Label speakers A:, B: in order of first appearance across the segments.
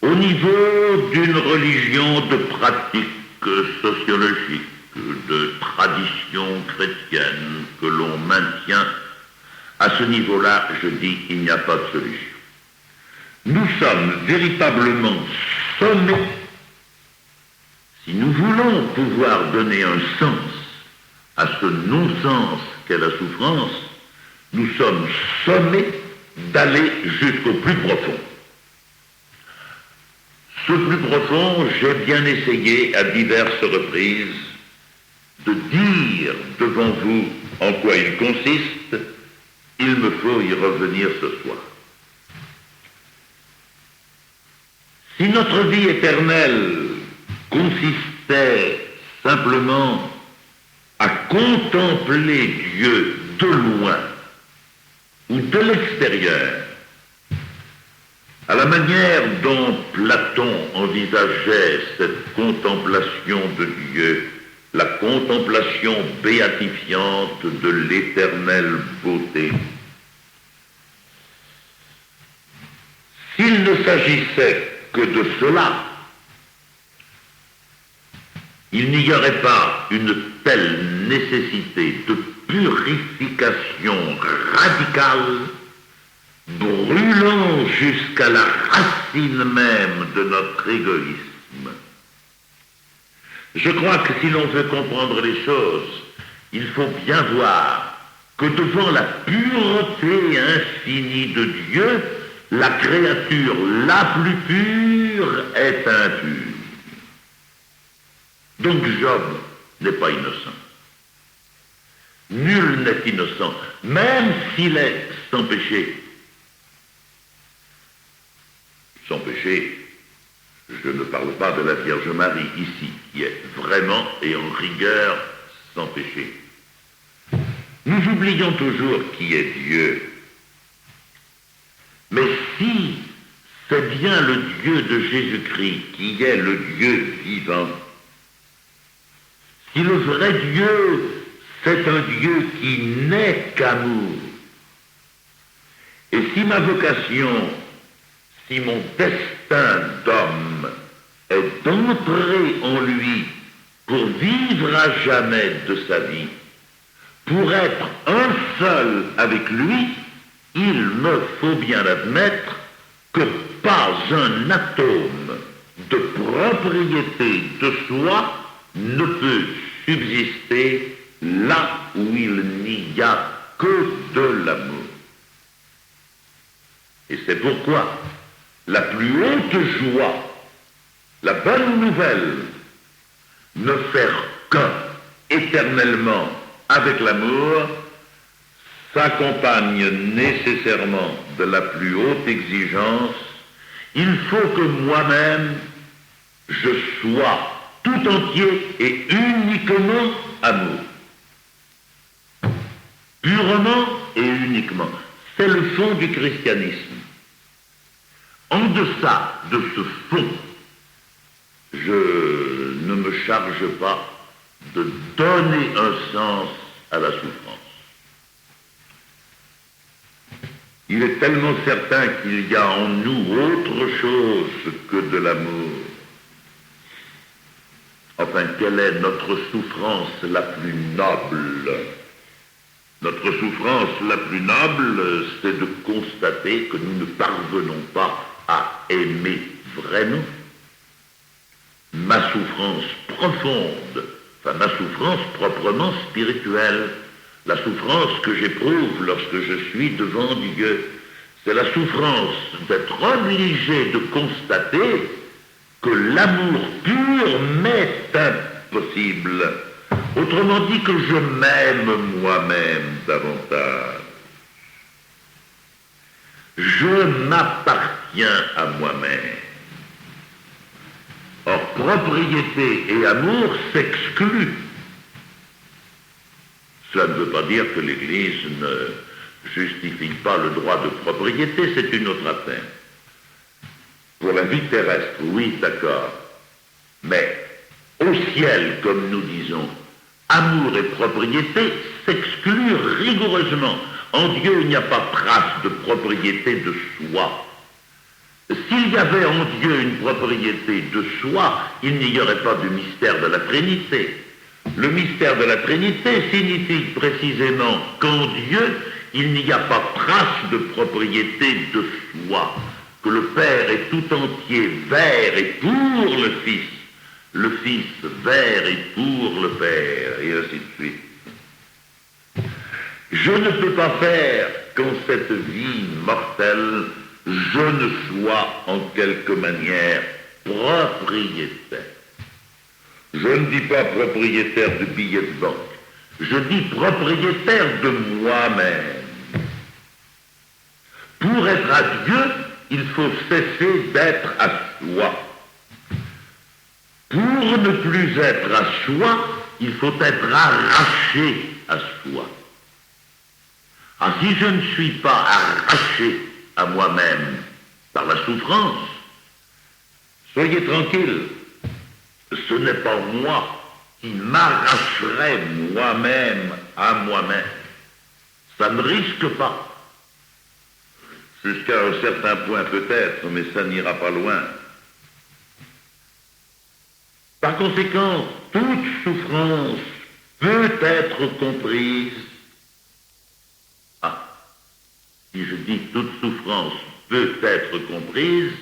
A: au niveau d'une religion de pratique sociologique, de tradition chrétienne que l'on maintient, à ce niveau-là, je dis, il n'y a pas de solution. Nous sommes véritablement sommés, si nous voulons pouvoir donner un sens à ce non-sens qu'est la souffrance, nous sommes sommés d'aller jusqu'au plus profond. Ce plus profond, j'ai bien essayé à diverses reprises de dire devant vous en quoi il consiste. Il me faut y revenir ce soir. Si notre vie éternelle consistait simplement à contempler Dieu de loin ou de l'extérieur, à la manière dont Platon envisageait cette contemplation de Dieu, la contemplation béatifiante de l'éternelle beauté, s'il ne s'agissait que de cela, il n'y aurait pas une telle nécessité de purification radicale, brûlant jusqu'à la racine même de notre égoïsme. Je crois que si l'on veut comprendre les choses, il faut bien voir que devant la pureté infinie de Dieu, la créature la plus pure est impure. Donc Job n'est pas innocent. Nul n'est innocent, même s'il est sans péché. Sans péché, je ne parle pas de la Vierge Marie ici, qui est vraiment et en rigueur sans péché. Nous oublions toujours qui est Dieu. Mais si c'est bien le Dieu de Jésus-Christ qui est le Dieu vivant, si le vrai Dieu, c'est un Dieu qui n'est qu'amour, et si ma vocation, si mon destin d'homme est d'entrer en lui pour vivre à jamais de sa vie, pour être un seul avec lui, il me faut bien admettre que pas un atome de propriété de soi ne peut subsister là où il n'y a que de l'amour. Et c'est pourquoi la plus haute joie, la bonne nouvelle, ne faire qu'un éternellement avec l'amour, s'accompagne nécessairement de la plus haute exigence. Il faut que moi-même, je sois tout entier et uniquement amour. Purement et uniquement. C'est le fond du christianisme. En deçà de ce fond, je ne me charge pas de donner un sens à la souffrance. Il est tellement certain qu'il y a en nous autre chose que de l'amour. Enfin, quelle est notre souffrance la plus noble? Notre souffrance la plus noble, c'est de constater que nous ne parvenons pas à aimer vraiment. Ma souffrance profonde, enfin ma souffrance proprement spirituelle, la souffrance que j'éprouve lorsque je suis devant Dieu, c'est la souffrance d'être obligé de constater que l'amour pur m'est impossible. Autrement dit que je m'aime moi-même davantage. Je m'appartiens à moi-même. Or, propriété et amour s'excluent. Cela ne veut pas dire que l'Église ne justifie pas le droit de propriété, c'est une autre affaire. Pour la vie terrestre, oui, d'accord. Mais au ciel, comme nous disons, amour et propriété s'excluent rigoureusement. En Dieu, il n'y a pas trace de propriété de soi. S'il y avait en Dieu une propriété de soi, il n'y aurait pas de mystère de la Trinité. Le mystère de la Trinité signifie précisément qu'en Dieu, il n'y a pas trace de propriété de soi, que le Père est tout entier vers et pour le Fils, le Fils vers et pour le Père, et ainsi de suite. Je ne peux pas faire qu'en cette vie mortelle, je ne sois en quelque manière propriétaire. Je ne dis pas propriétaire de billets de banque, je dis propriétaire de moi-même. Pour être à Dieu, il faut cesser d'être à soi. Pour ne plus être à soi, il faut être arraché à soi. Ah, si je ne suis pas arraché à moi-même par la souffrance, soyez tranquille, ce n'est pas moi qui m'arracherai moi-même à moi-même. Ça ne risque pas. Jusqu'à un certain point peut-être, mais ça n'ira pas loin. Par conséquent, toute souffrance peut être comprise. Si je dis toute souffrance peut être comprise,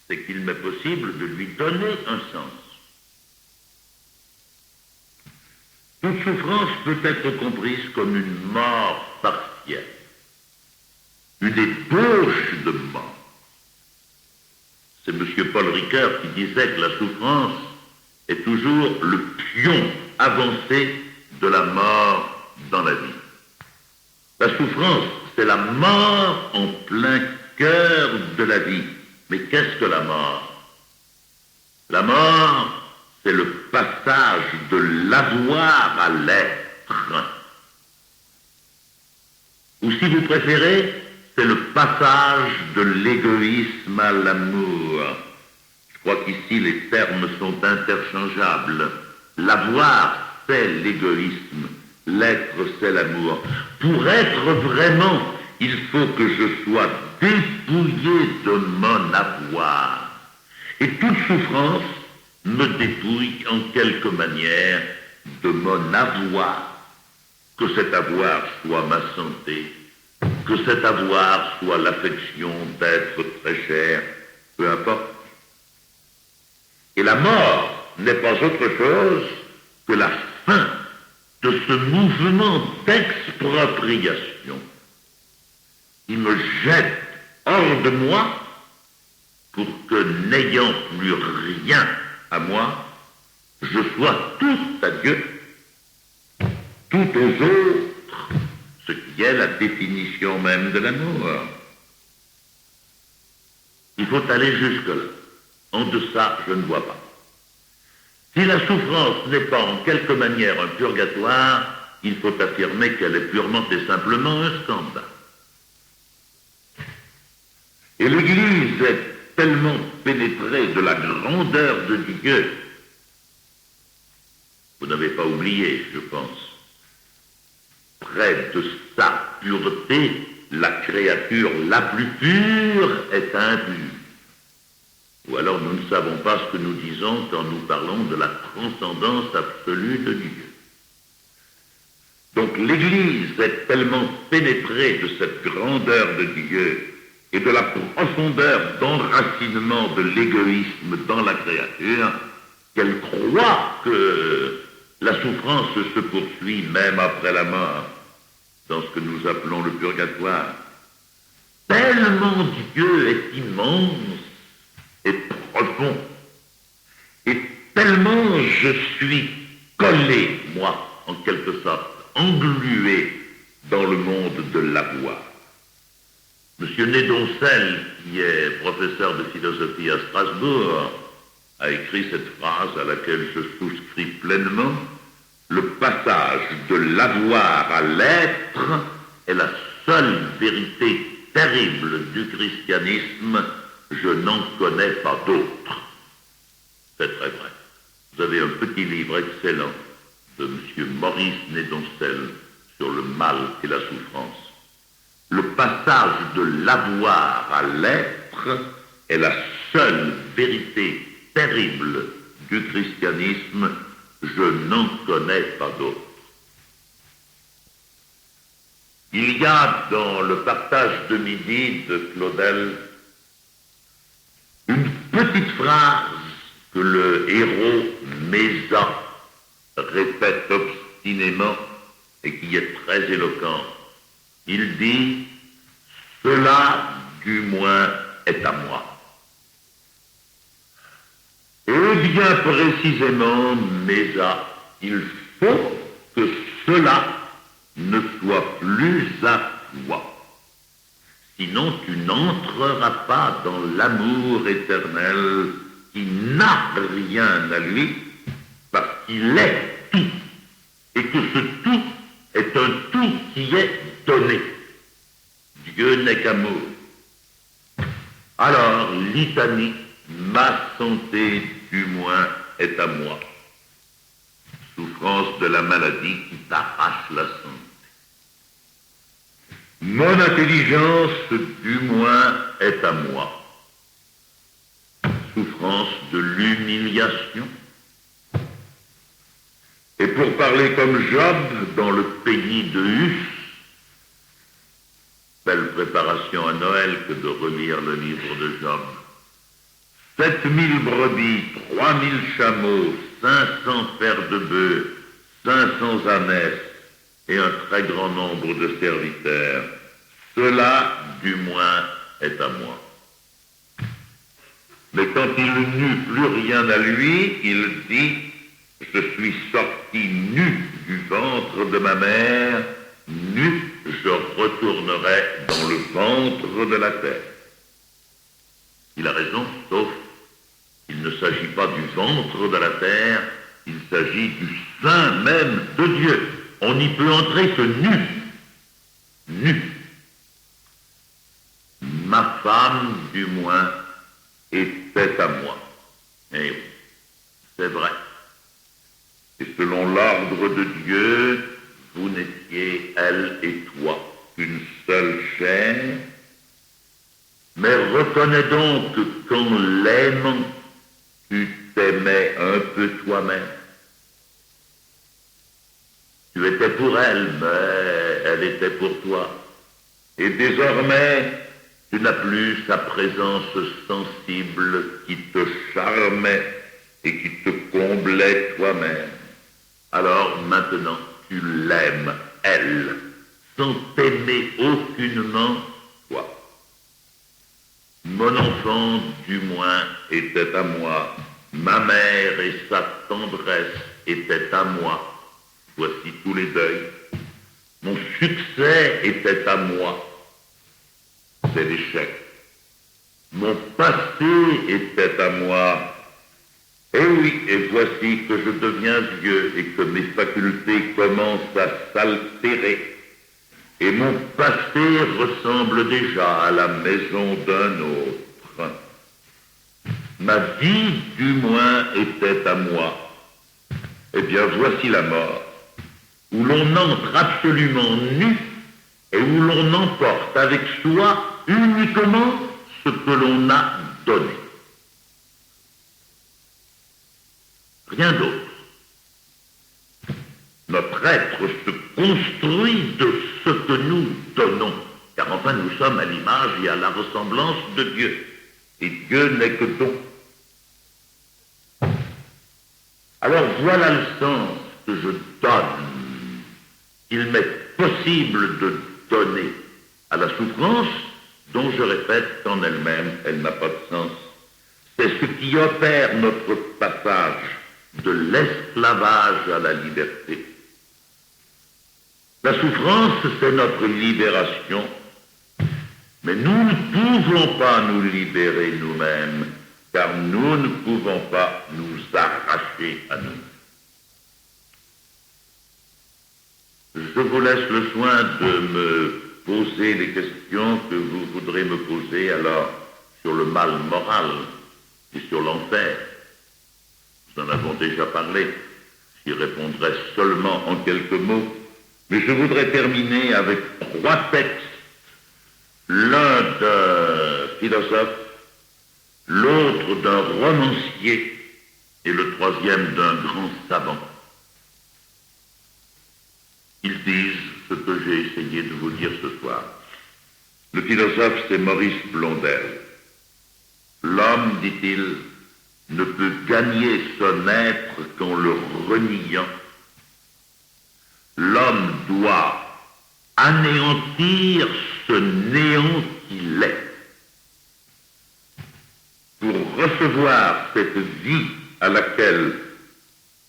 A: c'est qu'il m'est possible de lui donner un sens. Toute souffrance peut être comprise comme une mort partielle, une ébauche de mort. C'est M. Paul Ricoeur qui disait que la souffrance est toujours le pion avancé de la mort dans la vie. La souffrance, c'est la mort en plein cœur de la vie. Mais qu'est-ce que la mort? La mort, c'est le passage de l'avoir à l'être. Ou si vous préférez, c'est le passage de l'égoïsme à l'amour. Je crois qu'ici les termes sont interchangeables. L'avoir, c'est l'égoïsme. L'être, c'est l'amour. Pour être vraiment, il faut que je sois dépouillé de mon avoir. Et toute souffrance me dépouille en quelque manière de mon avoir. Que cet avoir soit ma santé, que cet avoir soit l'affection d'être très cher, peu importe. Et la mort n'est pas autre chose que la fin de ce mouvement d'expropriation qui me jette hors de moi pour que, n'ayant plus rien à moi, je sois tout à Dieu, tout aux autres, ce qui est la définition même de l'amour. Il faut aller jusque-là. En deçà, je ne vois pas. Si la souffrance n'est pas en quelque manière un purgatoire, il faut affirmer qu'elle est purement et simplement un scandale. Et l'Église est tellement pénétrée de la grandeur de Dieu, vous n'avez pas oublié, je pense, près de sa pureté, la créature la plus pure est impure. Ou alors nous ne savons pas ce que nous disons quand nous parlons de la transcendance absolue de Dieu. Donc l'Église est tellement pénétrée de cette grandeur de Dieu et de la profondeur d'enracinement de l'égoïsme dans la créature qu'elle croit que la souffrance se poursuit même après la mort, dans ce que nous appelons le purgatoire. Tellement Dieu est immense et profond, et tellement je suis collé, moi, en quelque sorte, englué dans le monde de l'avoir. Monsieur Nédoncel, qui est professeur de philosophie à Strasbourg, a écrit cette phrase à laquelle je souscris pleinement: le passage de l'avoir à l'être est la seule vérité terrible du christianisme. Je n'en connais pas d'autre. C'est très vrai. Vous avez un petit livre excellent de M. Maurice Nédoncel sur le mal et la souffrance. Le passage de l'avoir à l'être est la seule vérité terrible du christianisme, je n'en connais pas d'autre. Il y a dans le partage de midi de Claudel une petite phrase que le héros Mésa répète obstinément et qui est très éloquente. Il dit « Cela, du moins, est à moi ». Eh bien précisément, Mésa, il faut que cela ne soit plus à toi. Sinon, tu n'entreras pas dans l'amour éternel qui n'a rien à lui, parce qu'il est tout, et que ce tout est un tout qui est donné. Dieu n'est qu'amour. Alors, litanie, ma santé, du moins, est à moi. Souffrance de la maladie qui t'arrache la santé. Mon intelligence, du moins, est à moi. Souffrance de l'humiliation. Et pour parler comme Job, dans le pays de Uz, belle préparation à Noël que de relire le livre de Job. 7000 brebis, 3000 chameaux, 500 paires de bœufs, 500 ânesses et un très grand nombre de serviteurs. Cela, du moins, est à moi. Mais quand il n'eut plus rien à lui, il dit « Je suis sorti nu du ventre de ma mère, nu je retournerai dans le ventre de la terre. » Il a raison, sauf qu'il ne s'agit pas du ventre de la terre, il s'agit du sein même de Dieu. On n'y peut entrer que nu. Nu. Ma femme, du moins, était à moi. Et oui, c'est vrai. Et selon l'ordre de Dieu, vous n'étiez, elle et toi, qu'une seule chair. Mais reconnais donc qu'en l'aimant, tu t'aimais un peu toi-même. Tu étais pour elle, mais elle était pour toi. Et désormais, tu n'as plus sa présence sensible qui te charmait et qui te comblait toi-même. Alors maintenant, tu l'aimes, elle, sans t'aimer aucunement, toi. Mon enfant, du moins, était à moi. Ma mère et sa tendresse étaient à moi. Voici tous les deuils. Mon succès était à moi. C'est l'échec. Mon passé était à moi. Et oui, et voici que je deviens vieux et que mes facultés commencent à s'altérer. Et mon passé ressemble déjà à la maison d'un autre. Ma vie, du moins, était à moi. Eh bien, voici la mort, où l'on entre absolument nu et où l'on emporte avec soi uniquement ce que l'on a donné. Rien d'autre. Notre être se construit de ce que nous donnons, car enfin nous sommes à l'image et à la ressemblance de Dieu, et Dieu n'est que don. Alors voilà le sens que je donne, qu'il m'est possible de donner à la souffrance, dont je répète qu'en elle-même, elle n'a pas de sens. C'est ce qui opère notre passage de l'esclavage à la liberté. La souffrance, c'est notre libération, mais nous ne pouvons pas nous libérer nous-mêmes, car nous ne pouvons pas nous arracher à nous. Je vous laisse le soin de me poser les questions que vous voudrez me poser alors sur le mal moral et sur l'enfer. Nous en avons déjà parlé. J'y répondrai seulement en quelques mots. Mais je voudrais terminer avec 3 textes. L'un d'un philosophe l'autre d'un romancier et le troisième d'un grand savant. Ils disent ce que j'ai essayé de vous dire ce soir. Le philosophe, c'est Maurice Blondel. L'homme, dit-il, ne peut gagner son être qu'en le reniant. L'homme doit anéantir ce néant qu'il est pour recevoir cette vie à laquelle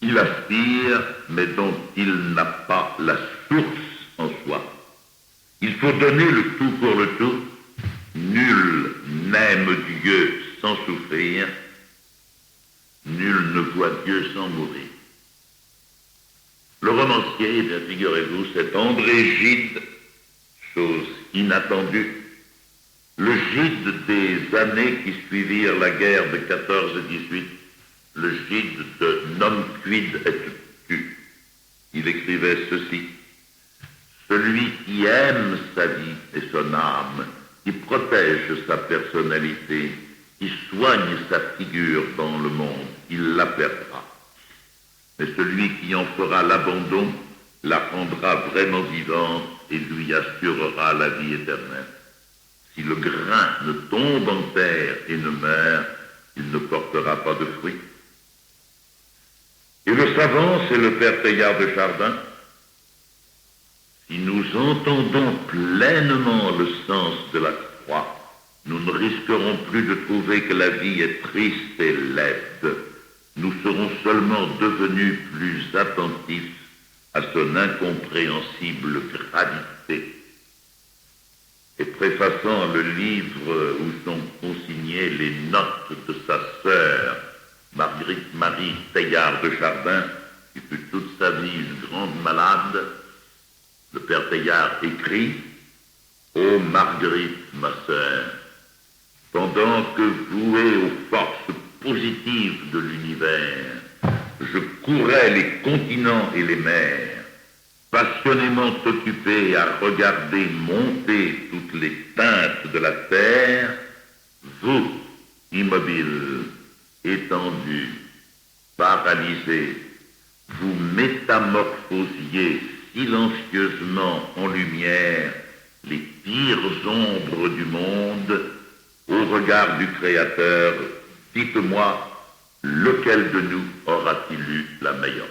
A: il aspire, mais dont il n'a pas la source en soi. Il faut donner le tout pour le tout. Nul n'aime Dieu sans souffrir. Nul ne voit Dieu sans mourir. Le romancier, eh bien, figurez-vous, c'est André Gide, chose inattendue, le Gide des années qui suivirent la guerre de 14-18, le Gide de Non quid et tu. Il écrivait ceci: celui qui aime sa vie et son âme, qui protège sa personnalité, qui soigne sa figure dans le monde, il la perdra. Mais celui qui en fera l'abandon la rendra vraiment vivante et lui assurera la vie éternelle. Si le grain ne tombe en terre et ne meurt, il ne portera pas de fruits. Et le savant, c'est le père Teilhard de Chardin. Si nous entendons pleinement le sens de la croix, nous ne risquerons plus de trouver que la vie est triste et laide. Nous serons seulement devenus plus attentifs à son incompréhensible gravité. Et préfaçant le livre où sont consignées les notes de sa sœur, Marguerite Marie Teilhard de Chardin, qui fut toute sa vie une grande malade, le père Teilhard écrit: ô Marguerite, ma sœur, pendant que voué aux forces positives de l'univers, je courais les continents et les mers, passionnément occupé à regarder monter toutes les teintes de la terre, vous, immobile, étendu, paralysé, vous métamorphosiez silencieusement en lumière les pires ombres du monde. Au regard du Créateur, dites-moi, lequel de nous aura-t-il eu la meilleure?